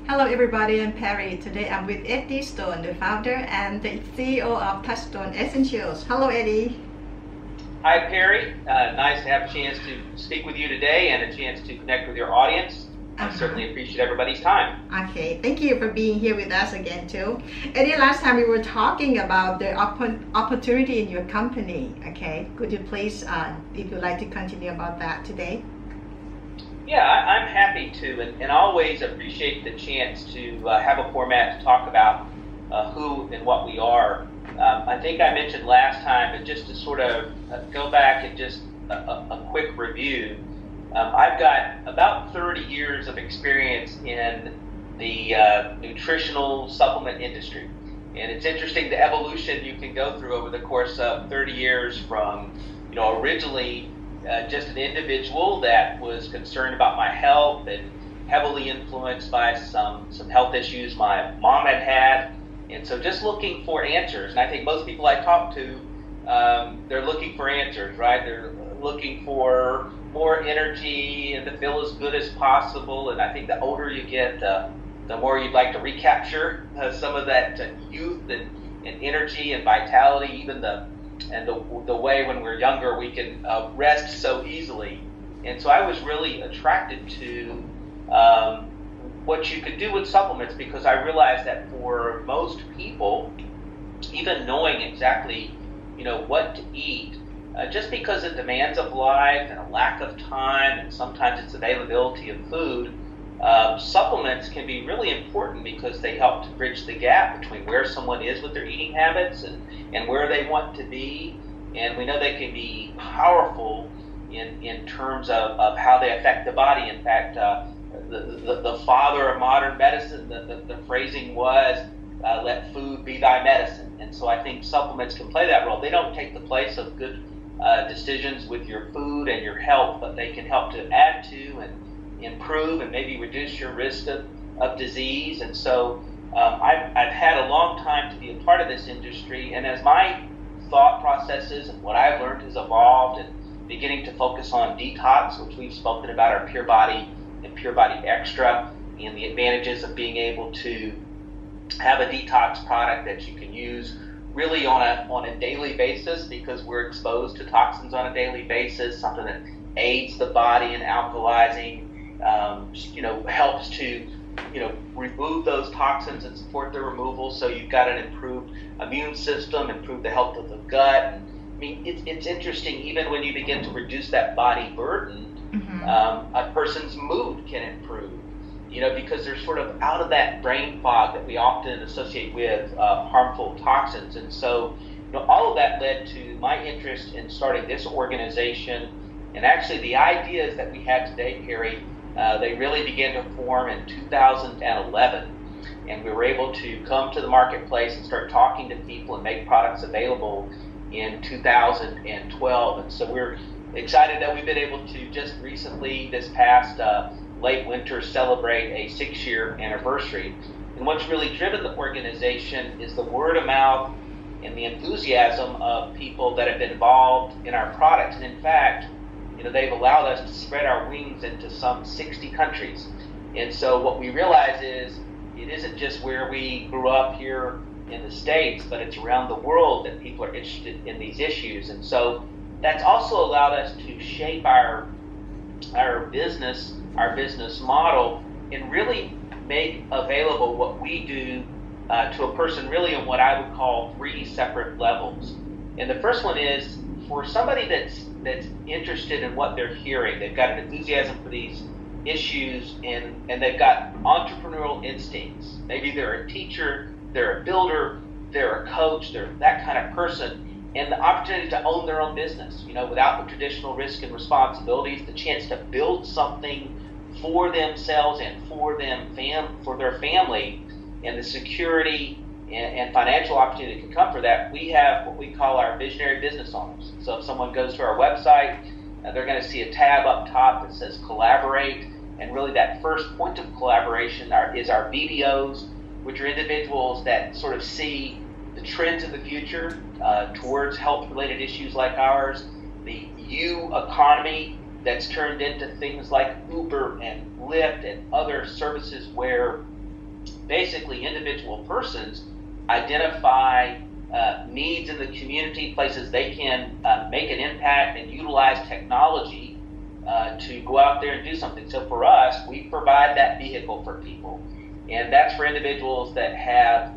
Hello everybody, I'm Perry. Today I'm with Eddie Stone, the founder and the CEO of Touchstone Essentials. Hello Eddie. Hi Perry, nice to have a chance to speak with you today and a chance to connect with your audience. I certainly appreciate everybody's time. Okay, thank you for being here with us again too. Eddie, last time we were talking about the opportunity in your company. Okay, could you please, if you'd like to continue about that today? Yeah, I'm happy to, and always appreciate the chance to have a format to talk about who and what we are. I think I mentioned last time, but just to sort of go back and just a quick review, I've got about 30 years of experience in the nutritional supplement industry. And it's interesting the evolution you can go through over the course of 30 years from, originally just an individual that was concerned about my health and heavily influenced by some health issues my mom had. And so just looking for answers. And I think most people I talk to, they're looking for answers, right? They're looking for more energy and to feel as good as possible. And I think the older you get, the more you'd like to recapture some of that youth and energy and vitality, even the way when we're younger we can rest so easily. And so I was really attracted to what you could do with supplements, because I realized that for most people, even knowing exactly what to eat, just because of demands of life and a lack of time and sometimes it's availability of food, supplements can be really important because they help to bridge the gap between where someone is with their eating habits and where they want to be. And we know they can be powerful in terms of how they affect the body. In fact, the father of modern medicine, the phrasing was, let food be thy medicine. And so I think supplements can play that role. They don't take the place of good decisions with your food and your health, but they can help to add to and improve and maybe reduce your risk of disease. And so I've had a long time to be a part of this industry, and as my thought processes and what I've learned has evolved, and beginning to focus on detox, which we've spoken about, our Pure Body and Pure Body Extra, and the advantages of being able to have a detox product that you can use really on a daily basis, because we're exposed to toxins on a daily basis, something that aids the body in alkalizing, helps to remove those toxins and support their removal, so you've got an improved immune system, improve the health of the gut. I mean, it's interesting, even when you begin to reduce that body burden, a person's mood can improve, because they're sort of out of that brain fog that we often associate with harmful toxins. And so, all of that led to my interest in starting this organization. And actually, the ideas that we have today, Perry, they really began to form in 2011. And we were able to come to the marketplace and start talking to people and make products available in 2012. And so we're excited that we've been able to just recently, this past late winter, celebrate a 6-year anniversary. And what's really driven the organization is the word of mouth and the enthusiasm of people that have been involved in our products. And in fact, they've allowed us to spread our wings into some 60 countries. And so what we realize is it isn't just where we grew up here in the States, but it's around the world that people are interested in these issues. And so that's also allowed us to shape our business model, and really make available what we do to a person really on what I would call 3 separate levels. And the first one is for somebody that's interested in what they're hearing. They've got an enthusiasm for these issues, and they've got entrepreneurial instincts. Maybe they're a teacher, they're a builder, they're a coach, they're that kind of person. And the opportunity to own their own business, without the traditional risk and responsibilities, the chance to build something for themselves and for their family, and the security and financial opportunity that can come for that. We have what we call our visionary business owners. So if someone goes to our website, they're going to see a tab up top that says collaborate, and really that first point of collaboration is our VBOs, which are individuals that sort of see the trends of the future towards health-related issues like ours, the U economy that's turned into things like Uber and Lyft and other services where basically individual persons identify needs in the community, places they can make an impact and utilize technology to go out there and do something. So for us, we provide that vehicle for people. And that's for individuals that have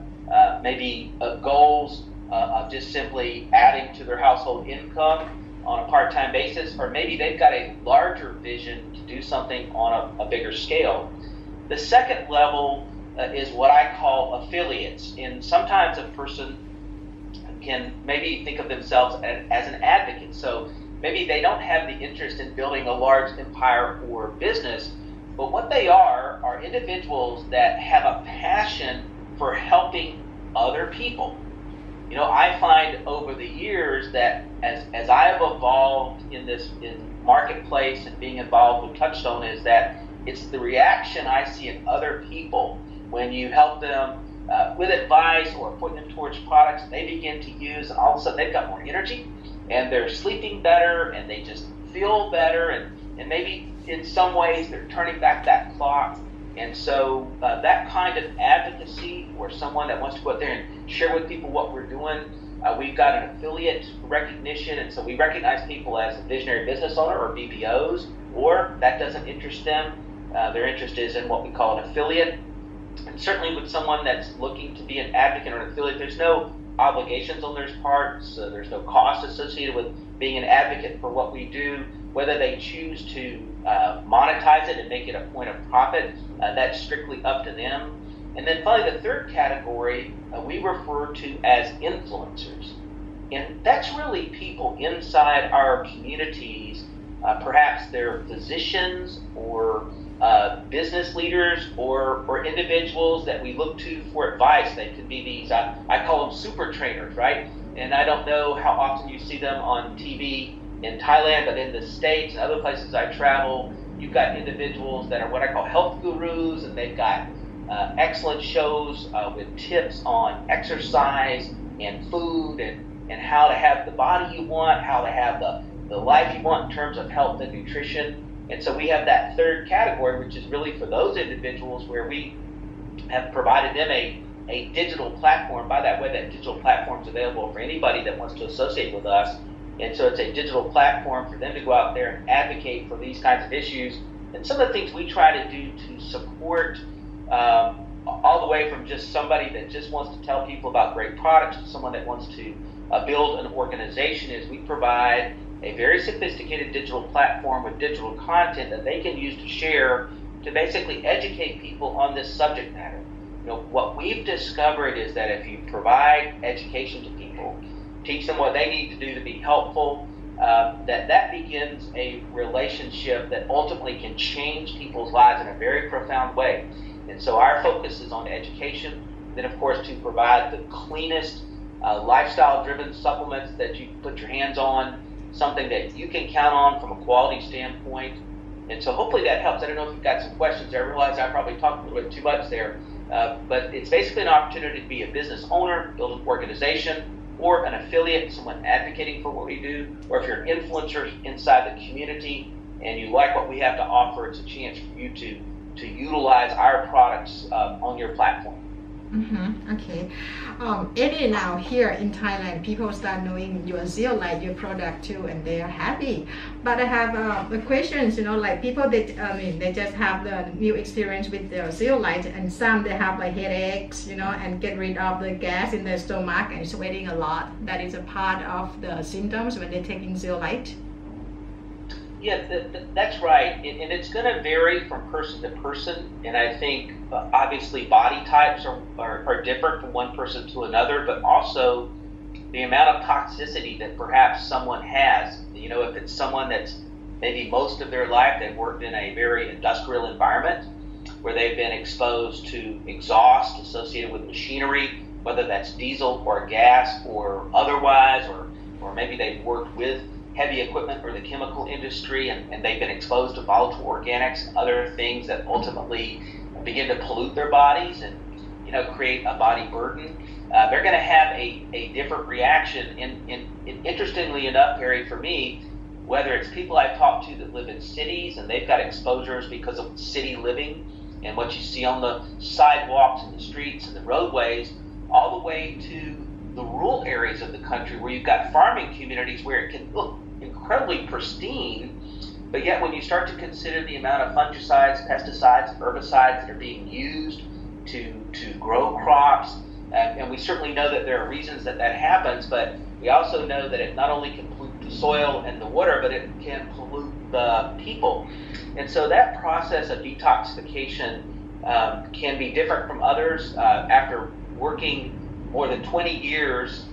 maybe goals of just simply adding to their household income on a part-time basis, or maybe they've got a larger vision to do something on a bigger scale. The second level is what I call affiliates. And sometimes a person can maybe think of themselves as an advocate. So maybe they don't have the interest in building a large empire or business, but what they are individuals that have a passion for helping other people. You know, I find over the years that as I have evolved in marketplace and being involved with Touchstone, is that it's the reaction I see in other people when you help them with advice or point them towards products they begin to use, and all of a sudden they've got more energy and they're sleeping better and they just feel better, and maybe in some ways they're turning back that clock. And so that kind of advocacy, or someone that wants to go out there and share with people what we're doing, we've got an affiliate recognition, and so we recognize people as a visionary business owner or VBOs, or that doesn't interest them. Their interest is in what we call an affiliate. And certainly with someone that's looking to be an advocate or an affiliate, there's no obligations on their part, so there's no cost associated with being an advocate for what we do. Whether they choose to monetize it and make it a point of profit, that's strictly up to them. And then finally, the third category we refer to as influencers. And that's really people inside our communities, perhaps they're physicians or business leaders or individuals that we look to for advice. They could be these, I call them super trainers, right? And I don't know how often you see them on TV in Thailand, but in the States and other places I travel, you've got individuals that are what I call health gurus, and they've got excellent shows with tips on exercise and food and how to have the body you want, how to have the life you want in terms of health and nutrition. And so we have that third category, which is really for those individuals where we have provided them a digital platform. By that way, that digital platform is available for anybody that wants to associate with us. And so it's a digital platform for them to go out there and advocate for these kinds of issues. And some of the things we try to do to support all the way from just somebody that just wants to tell people about great products to someone that wants to build an organization is we provide a very sophisticated digital platform with digital content that they can use to share to basically educate people on this subject matter. You know, what we've discovered is that if you provide education to people, teach them what they need to do to be helpful, that begins a relationship that ultimately can change people's lives in a very profound way. And so our focus is on education, then of course to provide the cleanest lifestyle-driven supplements that you can put your hands on, something that you can count on from a quality standpoint. And so hopefully that helps. I don't know if you've got some questions there. I realize I probably talked a little bit too much there, but it's basically an opportunity to be a business owner, build an organization, or an affiliate, someone advocating for what we do, or if you're an influencer inside the community and you like what we have to offer, it's a chance for you to utilize our products on your platform. Okay. Eddie, now here in Thailand, people start knowing your zeolite, your product too, and they are happy. But I have the questions, you know, like people that they just have the new experience with the zeolite, and some they have like headaches, you know, and get rid of the gas in their stomach and sweating a lot. That is a part of the symptoms when they're taking zeolite. Yeah, that's right, and it's going to vary from person to person, and I think obviously body types are different from one person to another, but also the amount of toxicity that perhaps someone has. You know, if it's someone that's maybe most of their life they've worked in a very industrial environment where they've been exposed to exhaust associated with machinery, whether that's diesel or gas or otherwise, or maybe they've worked with heavy equipment or the chemical industry, and they've been exposed to volatile organics and other things that ultimately begin to pollute their bodies and, you know, create a body burden. They're going to have a different reaction. And interestingly enough, Harry, for me, whether it's people I've talked to that live in cities and they've got exposures because of city living, and what you see on the sidewalks and the streets and the roadways, all the way to the rural areas of the country where you've got farming communities where it can look incredibly pristine, but yet when you start to consider the amount of fungicides, pesticides, herbicides that are being used to grow crops, and we certainly know that there are reasons that happens, but we also know that it not only can pollute the soil and the water, but it can pollute the people. And so that process of detoxification can be different from others. After working more than 20 years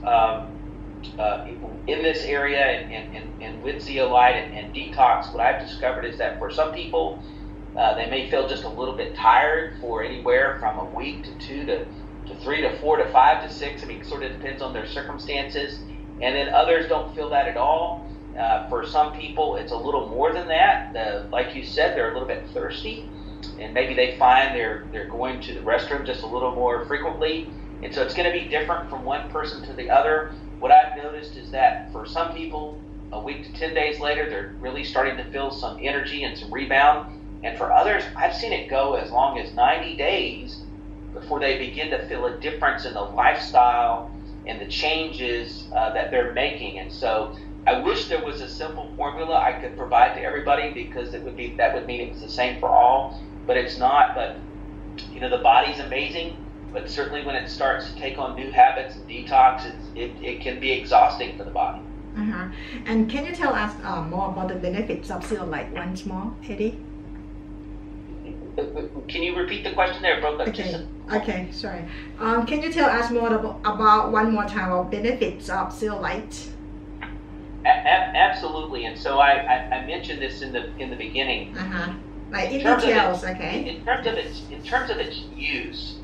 in this area and with zeolite and detox, what I've discovered is that for some people, they may feel just a little bit tired for anywhere from a week to 2 to 3 to 4 to 5 to 6. I mean, it sort of depends on their circumstances. And then others don't feel that at all. For some people, it's a little more than that. Like you said, they're a little bit thirsty, and maybe they find they're going to the restroom just a little more frequently. And so it's going to be different from one person to the other. What I've noticed is that for some people, a week to 10 days later, they're really starting to feel some energy and some rebound. And for others, I've seen it go as long as 90 days before they begin to feel a difference in the lifestyle and the changes that they're making. And so I wish there was a simple formula I could provide to everybody, because that would mean it was the same for all, but it's not. But the body's amazing, but certainly when it starts to take on new habits and detox, it can be exhausting for the body. Uh-huh. And can you tell us more about the benefits of zeolite once more, Eddie? Can you repeat the question there? Broke up. Okay, sorry. Can you tell us more about one more time about benefits of zeolite? Absolutely. And so I mentioned this in the beginning. Uh-huh. Like in details, okay. In terms of its use,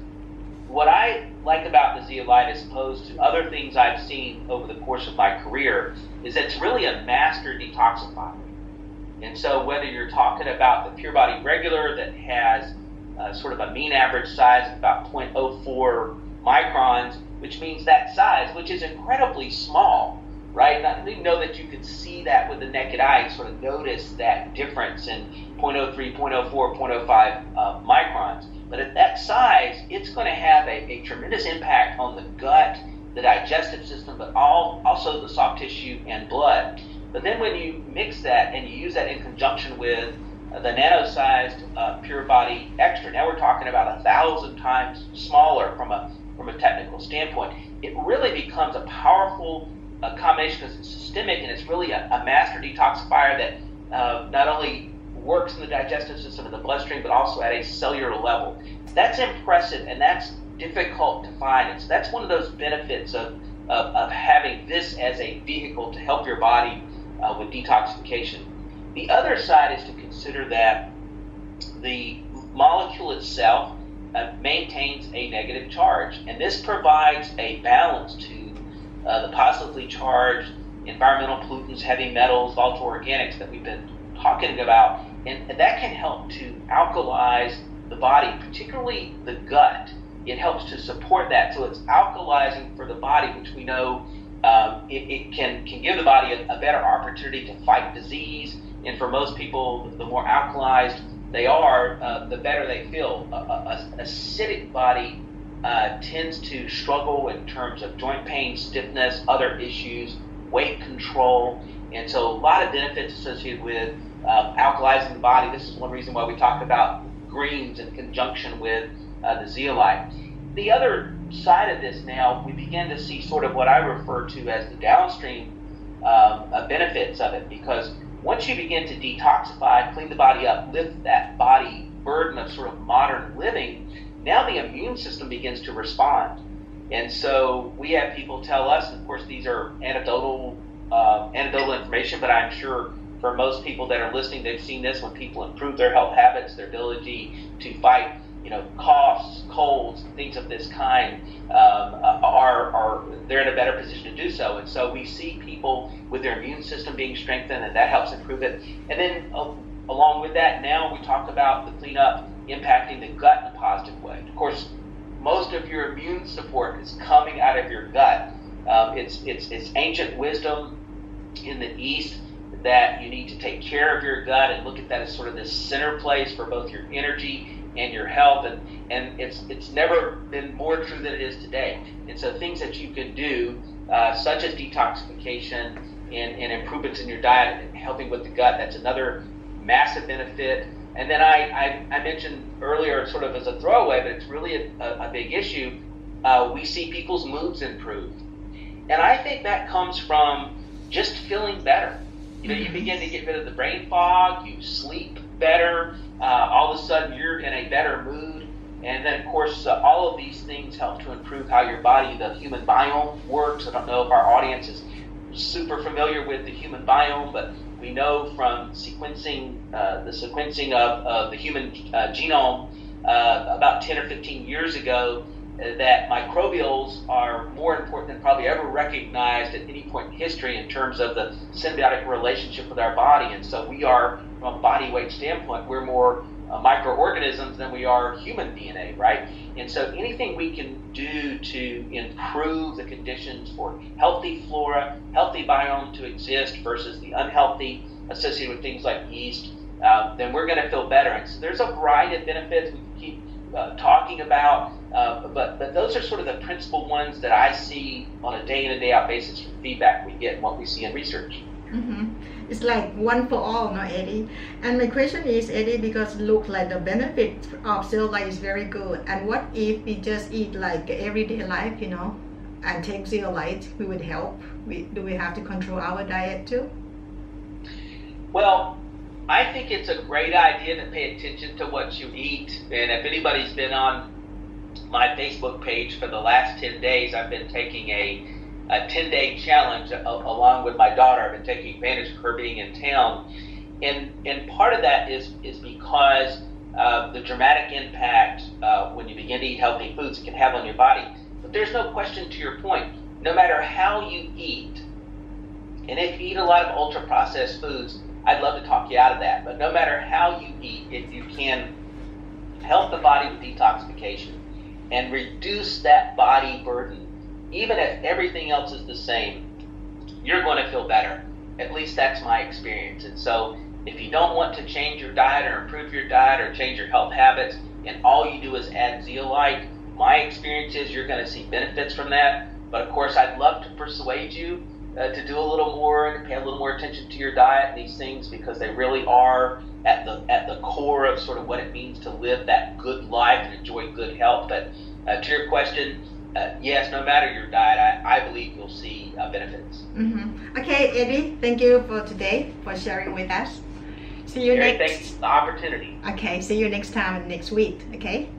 what I like about the zeolite, as opposed to other things I've seen over the course of my career, is that it's really a master detoxifier. And so whether you're talking about the Pure Body Regular that has sort of a mean average size of about 0.04 microns, which means that size, which is incredibly small, right? I didn't know that you could see that with the naked eye and sort of notice that difference in 0.03, 0.04, 0.05 microns. But at that size, it's going to have a tremendous impact on the gut, the digestive system, but also the soft tissue and blood. But then when you mix that and you use that in conjunction with the nano-sized Pure Body Extra, now we're talking about 1,000 times smaller from a technical standpoint, it really becomes a powerful combination, because it's systemic and it's really a master detoxifier that not only works in the digestive system and the bloodstream, but also at a cellular level. That's impressive, and that's difficult to find. And so that's one of those benefits of having this as a vehicle to help your body with detoxification. The other side is to consider that the molecule itself maintains a negative charge, and this provides a balance to the positively charged environmental pollutants, heavy metals, volatile organics that we've been talking about, and that can help to alkalize the body, particularly the gut. It helps to support that, so it's alkalizing for the body, which we know it can give the body a better opportunity to fight disease. And for most people, the more alkalized they are, the better they feel. An acidic body tends to struggle in terms of joint pain, stiffness, other issues, weight control, and so a lot of benefits associated with alkalizing the body. This is one reason why we talk about greens in conjunction with the zeolite. The other side of this now, we begin to see sort of what I refer to as the downstream benefits of it, because once you begin to detoxify, clean the body up, lift that body burden of sort of modern living, now the immune system begins to respond. And so we have people tell us, and of course these are anecdotal information, but I'm sure for most people that are listening, they've seen this: when people improve their health habits, their ability to fight coughs, colds, things of this kind, they're in a better position to do so. And so we see people with their immune system being strengthened, and that helps improve it. And then along with that, now we talk about the cleanup impacting the gut in a positive way. Of course, most of your immune support is coming out of your gut. It's ancient wisdom in the East that you need to take care of your gut and look at that as sort of this center place for both your energy and your health, and it's never been more true than it is today. And so things that you can do, such as detoxification and improvements in your diet and helping with the gut, that's another massive benefit. And then I mentioned earlier, sort of as a throwaway, but it's really a big issue, we see people's moods improve. And I think that comes from just feeling better. You begin to get rid of the brain fog, you sleep better, all of a sudden you're in a better mood. And then, of course, all of these things help to improve how your body, the human biome, works. I don't know if our audience is super familiar with the human biome, but we know from sequencing, the sequencing of the human genome about 10 or 15 years ago, that microbials are more important than probably ever recognized at any point in history in terms of the symbiotic relationship with our body. And so we are, from a body weight standpoint, we're more microorganisms than we are human DNA, right? And so anything we can do to improve the conditions for healthy flora, healthy biome to exist versus the unhealthy associated with things like yeast, then we're going to feel better. And so there's a variety of benefits we can keep talking about, but those are sort of the principal ones that I see on a day in and day out basis from feedback we get and what we see in research. It's like one for all, no, Eddie? And my question is, Eddie, because it looks like the benefit of zeolite is very good. And what if we just eat like everyday life, and take zeolite, we would help? Do we have to control our diet too? Well, I think it's a great idea to pay attention to what you eat. And if anybody's been on my Facebook page for the last 10 days, I've been taking a 10-day challenge along with my daughter. I've been taking advantage of her being in town. And part of that is because the dramatic impact when you begin to eat healthy foods it can have on your body. But there's no question, to your point, no matter how you eat, and if you eat a lot of ultra-processed foods, I'd love to talk you out of that. But no matter how you eat, if you can help the body with detoxification and reduce that body burden, even if everything else is the same, you're going to feel better. At least that's my experience. And so if you don't want to change your diet or improve your diet or change your health habits, and all you do is add zeolite, my experience is you're going to see benefits from that. But of course, I'd love to persuade you to do a little more and pay a little more attention to your diet and these things, because they really are at the core of sort of what it means to live that good life and enjoy good health. But to your question, yes, no matter your diet, I believe you'll see benefits. Okay, Eddie, thank you for today for sharing with us. See you next. Thanks for the opportunity. Okay, see you next time next week. Okay.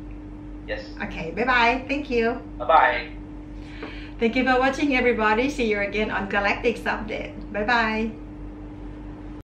Yes. Okay. Bye bye. Thank you. Bye bye. Thank you for watching, everybody. See you again on Galactic Update. Bye bye.